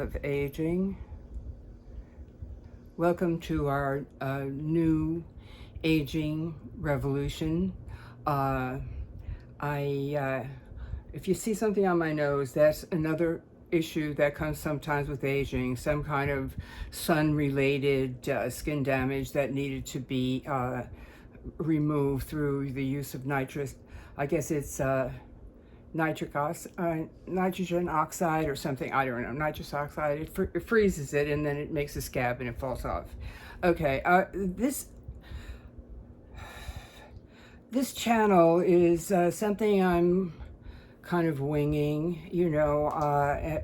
of aging. Welcome to our new aging revolution. Uh, if you see something on my nose, that's another issue that comes sometimes with aging, some kind of sun-related skin damage that needed to be removed through the use of nitrous. I guess it's nitrogen oxide or something. I don't know, nitrous oxide. It freezes it and then it makes a scab and it falls off. Okay, this channel is something I'm kind of winging,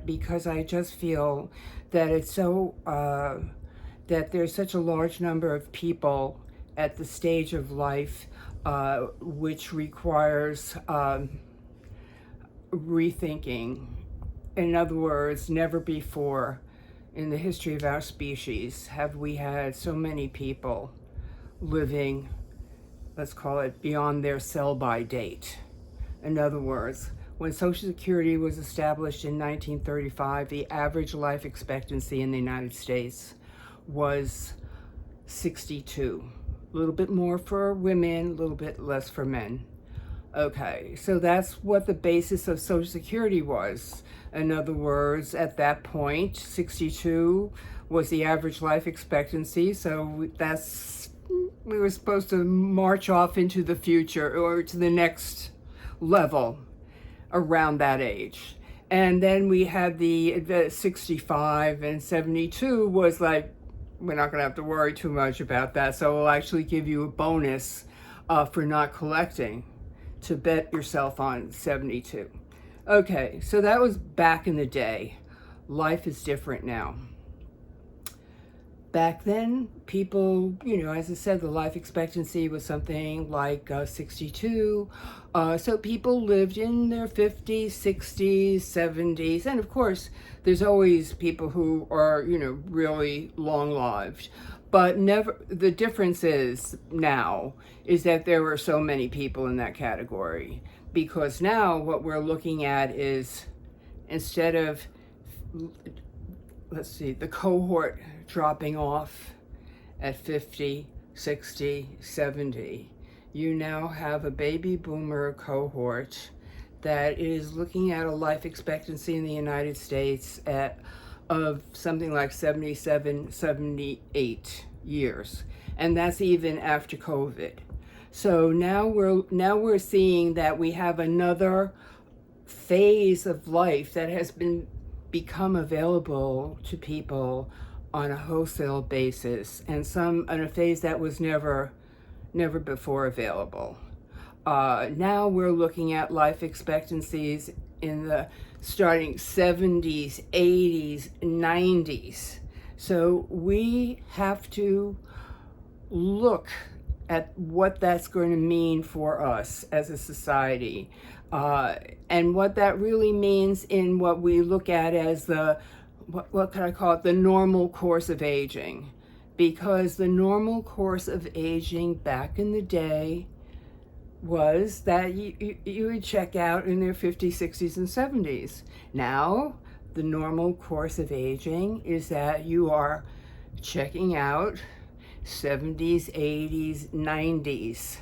because I just feel that it's so that there's such a large number of people at the stage of life which requires rethinking. In other words, never before in the history of our species have we had so many people living, let's call it, beyond their sell-by date. In other words, when Social Security was established in 1935, the average life expectancy in the United States was 62. A little bit more for women, a little bit less for men. Okay, so that's what the basis of Social Security was. In other words, at that point, 62 was the average life expectancy, so we were supposed to march off into the future or to the next level around that age. And then we had the 65 and 72 was like, we're not going to have to worry too much about that, so we'll actually give you a bonus for not collecting, to bet yourself on 72. Okay, so that was back in the day. Life is different now. Back then, people, as I said, the life expectancy was something like 62. So people lived in their 50s, 60s, 70s. And of course, there's always people who are, really long-lived. But the difference is now is that there were so many people in that category. Because now what we're looking at is, instead of, let's see, the cohort dropping off at 50, 60, 70, you now have a baby boomer cohort that is looking at a life expectancy in the United States of something like 77, 78 years. And that's even after COVID. So now we're seeing that we have another phase of life that has become available to people on a wholesale basis, and on a phase that was never before available. Now we're looking at life expectancies in the starting 70s, 80s, 90s. So we have to look at what that's going to mean for us as a society, and what that really means in what we look at as what can I call it, the normal course of aging. Because the normal course of aging back in the day was that you would check out in their 50s, 60s, and 70s. Now, the normal course of aging is that you are checking out 70s, 80s, 90s.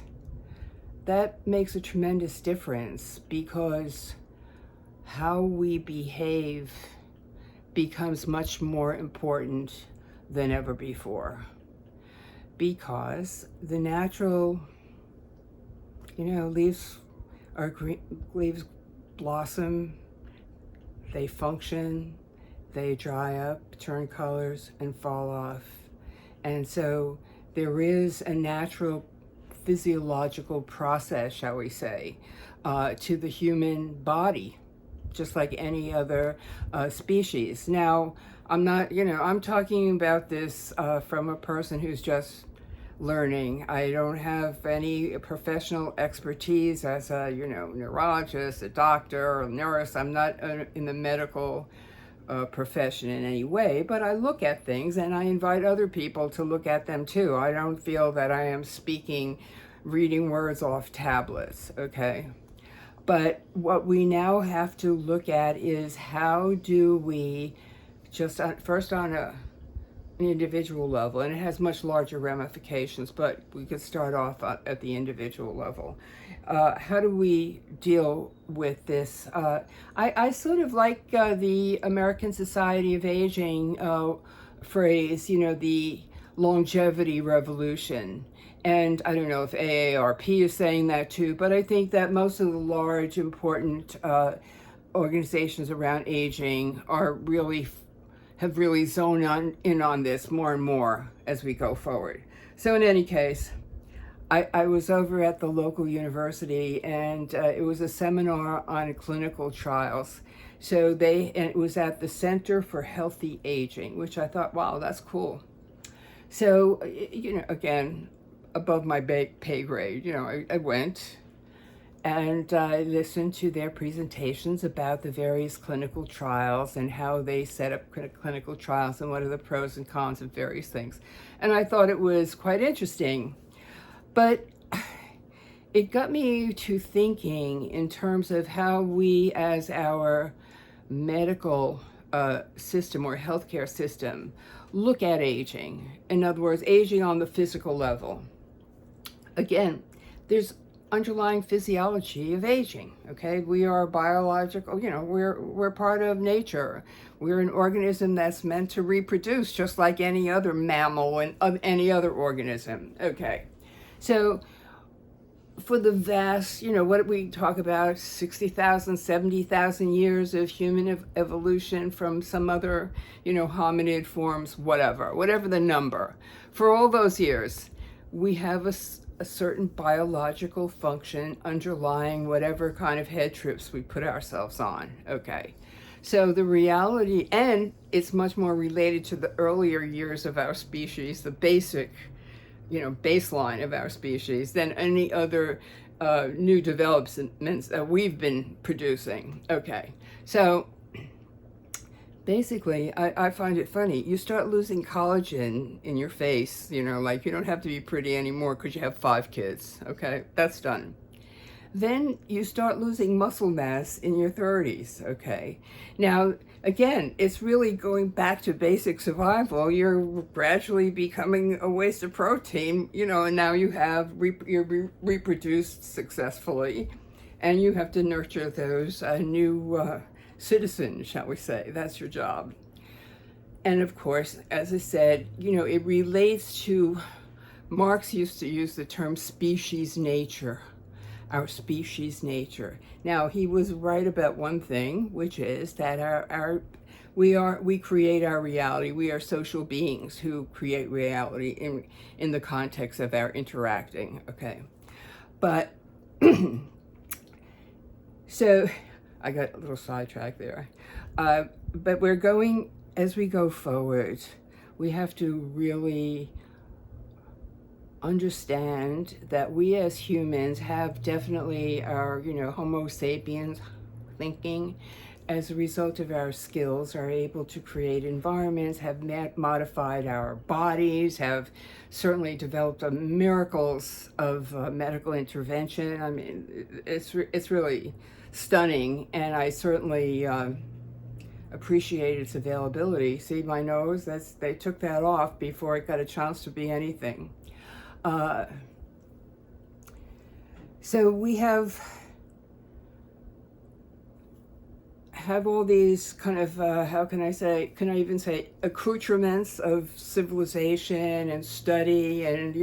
That makes a tremendous difference, because how we behave becomes much more important than ever before. Because the natural, leaves blossom, they function, they dry up, turn colors, and fall off. And so there is a natural physiological process, shall we say, to the human body, just like any other species. Now, I'm talking about this from a person who's just learning. I don't have any professional expertise as a, neurologist, a doctor, or a nurse. I'm not in the medical profession in any way, but I look at things and I invite other people to look at them too. I don't feel that I am reading words off tablets, okay? But what we now have to look at is, how do we just first on an individual level, and it has much larger ramifications, but we could start off at the individual level. How do we deal with this? I sort of like the American Society of Aging phrase, the longevity revolution. And I don't know if AARP is saying that too, but I think that most of the large, important organizations around aging have really zoned in on this more and more as we go forward. So in any case, I was over at the local university, and it was a seminar on clinical trials. And it was at the Center for Healthy Aging, which I thought, wow, that's cool. So, again, above my pay grade, I went and listened to their presentations about the various clinical trials and how they set up clinical trials and what are the pros and cons of various things. And I thought it was quite interesting. But it got me to thinking in terms of how we, as our medical system or healthcare system, look at aging. In other words, aging on the physical level. Again, there's underlying physiology of aging. Okay, we are biological. We're part of nature. We're an organism that's meant to reproduce, just like any other mammal and any other organism. Okay. So for the vast, what we talk about, 60,000, 70,000 years of human evolution from some other, hominid forms, whatever the number. For all those years, we have a certain biological function underlying whatever kind of head trips we put ourselves on. Okay. So the reality, and it's much more related to the earlier years of our species, the basic baseline of our species, than any other new developments that we've been producing. Okay, so basically, I find it funny. You start losing collagen in your face, like you don't have to be pretty anymore because you have 5 kids. Okay, that's done. Then you start losing muscle mass in your 30s. Okay, now again, it's really going back to basic survival. You're gradually becoming a waste of protein, and now you're reproduced successfully, and you have to nurture those new citizens, shall we say. That's your job. And of course, as I said, it relates to, Marx used to use the term species nature. Our species nature. Now, he was right about one thing, which is that we create our reality. We are social beings who create reality in the context of our interacting. Okay, but so I got a little sidetracked there. But we're going, as we go forward, we have to really understand that we as humans have definitely our, Homo sapiens thinking. As a result of our skills, are able to create environments, have modified our bodies, have certainly developed miracles of medical intervention. I mean, it's really stunning, and I certainly appreciate its availability. See my nose? They took that off before it got a chance to be anything. So we have all these kind of, can I even say accoutrements of civilization and study and,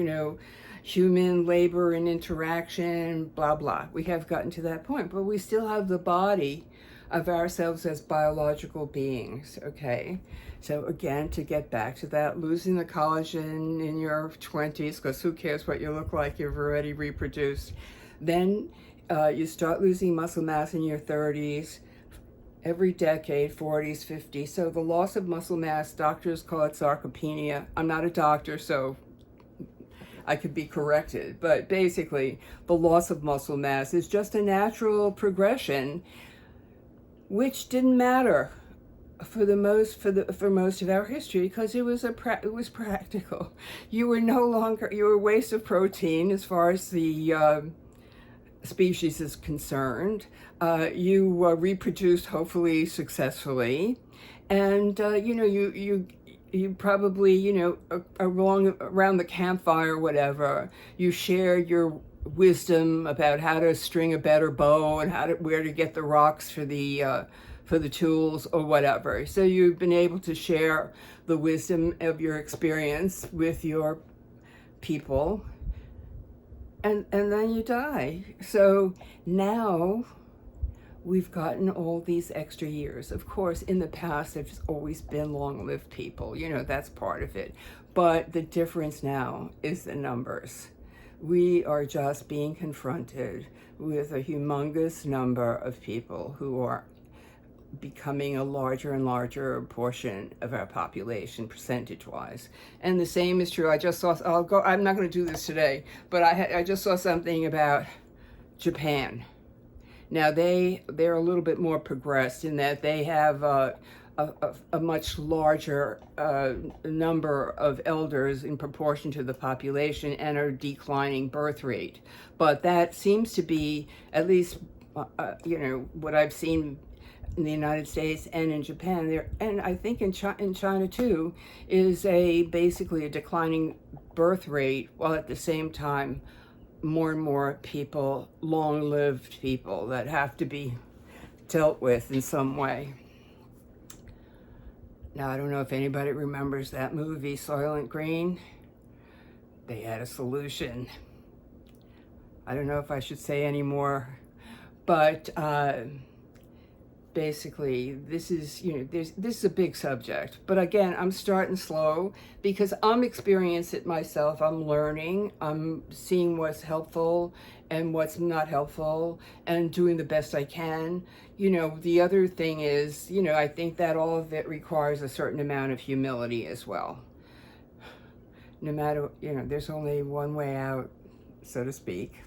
human labor and interaction, blah, blah. We have gotten to that point, but we still have the body of ourselves as biological beings, okay? So again, to get back to that, losing the collagen in your 20s, because who cares what you look like, you've already reproduced. Then you start losing muscle mass in your 30s, every decade, 40s, 50s. So the loss of muscle mass, doctors call it sarcopenia. I'm not a doctor, so I could be corrected. But basically, the loss of muscle mass is just a natural progression, which didn't matter for most of our history, because it was practical. You were a waste of protein as far as the species is concerned. You reproduced hopefully successfully, And you probably, around the campfire or whatever, you share your wisdom about how to string a better bow and where to get the rocks for the tools or whatever. So you've been able to share the wisdom of your experience with your people, and then you die. So now we've gotten all these extra years. Of course, in the past, there's always been long-lived people. That's part of it. But the difference now is the numbers. We are just being confronted with a humongous number of people who are becoming a larger and larger portion of our population, percentage-wise. And the same is true. I'm not going to do this today, but I just saw something about Japan. Now they're a little bit more progressed in that they have a much larger number of elders in proportion to the population and a declining birth rate. But that seems to be, at least what I've seen in the United States and in Japan there, and I think in China too, is basically a declining birth rate, while at the same time more and more people, long-lived people, that have to be dealt with in some way. Now, I don't know if anybody remembers that movie, Soylent Green. They had a solution. I don't know if I should say any more, but basically, this is a big subject. But again, I'm starting slow because I'm experiencing it myself. I'm learning. I'm seeing what's helpful and what's not helpful and doing the best I can. The other thing is, I think that all of it requires a certain amount of humility as well. No matter, there's only one way out, so to speak.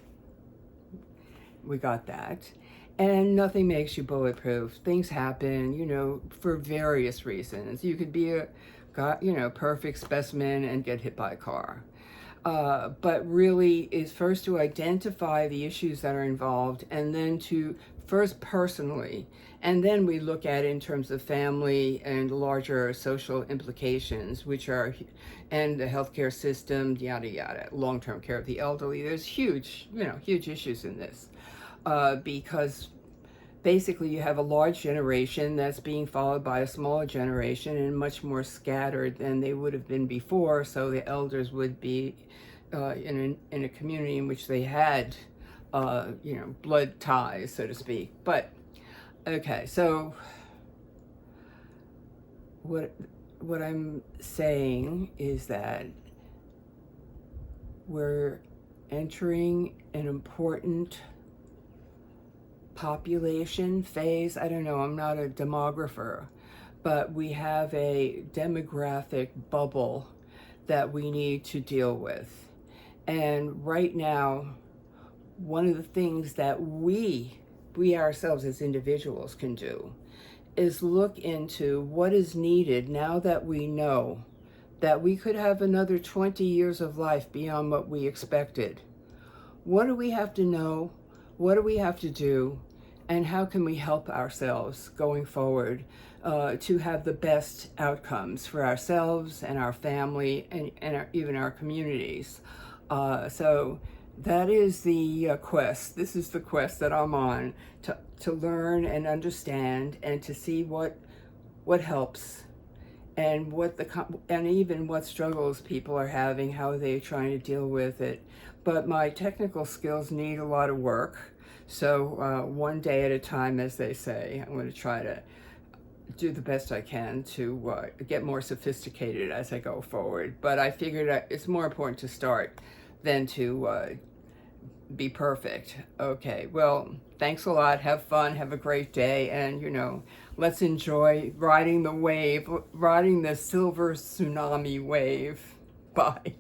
We got that. And nothing makes you bulletproof. Things happen, for various reasons. You could be a perfect specimen and get hit by a car. But really is first to identify the issues that are involved, and then to first personally, and then we look at it in terms of family and larger social implications, and the healthcare system, yada, yada, long-term care of the elderly. There's huge issues in this. Because basically you have a large generation that's being followed by a smaller generation and much more scattered than they would have been before. So the elders would be in a community in which they had, blood ties, so to speak. But, okay, so what I'm saying is that we're entering an important population phase. I don't know, I'm not a demographer, but we have a demographic bubble that we need to deal with. And right now, one of the things that we ourselves as individuals can do is look into what is needed now that we know that we could have another 20 years of life beyond what we expected. What do we have to know? What do we have to do, and how can we help ourselves going forward to have the best outcomes for ourselves and our family and even our communities? So that is the quest. This is the quest that I'm on, to learn and understand and to see what helps and even what struggles people are having, how they're trying to deal with it. But my technical skills need a lot of work. So one day at a time, as they say, I'm going to try to do the best I can to get more sophisticated as I go forward. But I figured it's more important to start than to be perfect. Okay, well, thanks a lot. Have fun. Have a great day. And, let's enjoy riding the silver tsunami wave. Bye.